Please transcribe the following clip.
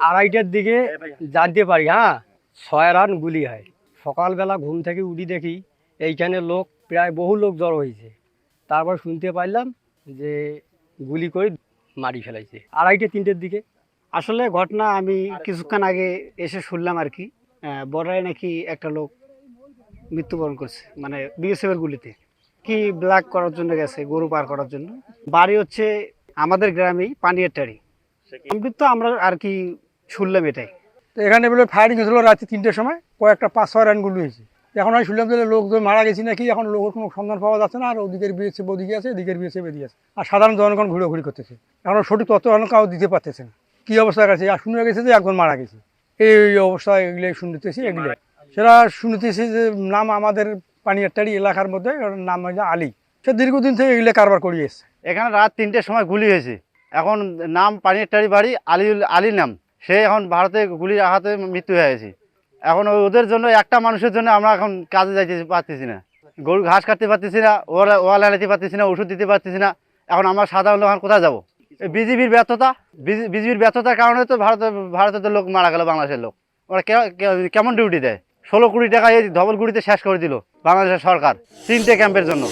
2:30টার দিকে জানতে পারি, হ্যাঁ 6 রান গুলি হয়। সকালবেলা ঘুম থেকে উঠি দেখি এইখানে লোক প্রায় বহু লোক জড়ো হয়েছে। তারপর শুনতে পাইলাম যে গুলি করে মারি ফেলাইছে 2:30-3টের দিকে। আসলে ঘটনা আমি কিছুক্ষণ আগে এসে শুনলাম আর কি, বর্ডারে নাকি একটা লোক মৃত্যুবরণ করছে, মানে বিএসএফ এর গুলিতে। কি ব্ল্যাক করার জন্য গেছে, গরু পার করার জন্য। বাড়ি হচ্ছে আমাদের গ্রামেই, পানিয়ারটারি। তো আমরা আর কি শুনলাম এটাই। তো এখানে বলে ফায়ারিং হয়েছিল রাত্রি 3টের সময়, কয়েকটা 5-6 রান গুলি হয়েছে। এখন আমি শুনলাম যে লোকজন মারা গেছি নাকি, এখন লোকের কোনো সন্ধান পাওয়া যাচ্ছে না। আর ওদিকের বিএসএফ ওদিকে আছে, এদিকের বিএসএফ এদিকে আছে, আর সাধারণ জনগণ ঘুরে করতেছে। এখন সঠিক তথ্য এখন কাউ দিতে পারতেছে না কী অবস্থা গেছে। আর শুনে গেছে যে একজন মারা গেছে, এই অবস্থায় এগুলো শুনতেছি। এগুলো সেটা শুনতেছি যে নাম আমাদের পানিয়ারটারি এলাকার মধ্যে, ওর নাম হচ্ছে আলী। সে দীর্ঘদিন থেকে এগুলো কারবার করিয়ে এসছে। এখানে রাত 3টের সময় গুলি হয়েছে। এখন নাম পানিয়ারটারি বাড়ি, আলী নাম। সে এখন ভারতে গুলির আঘাতে মৃত্যু হয়ে গেছে। এখন ওদের জন্য, একটা মানুষের জন্য আমরা এখন কাজে যাইতে পারতেছি না, গরু ঘাস কাটতে পারতেছি না, ওয়াল আনাতে পারতেছি না, ওষুধ দিতে পারতেছি না। এখন আমরা সাধারণ লোক এখন কোথায় যাবো? বিজিবির ব্যর্থতা, বিজিবির ব্যর্থতার কারণে তো ভারতের তো লোক মারা গেল, বাংলাদেশের লোক। ওরা কেমন ডিউটি দেয়? 16 কোটি টাকা এই ধবলগুড়িতে শেষ করে দিল বাংলাদেশের সরকার 3টে ক্যাম্পের জন্য।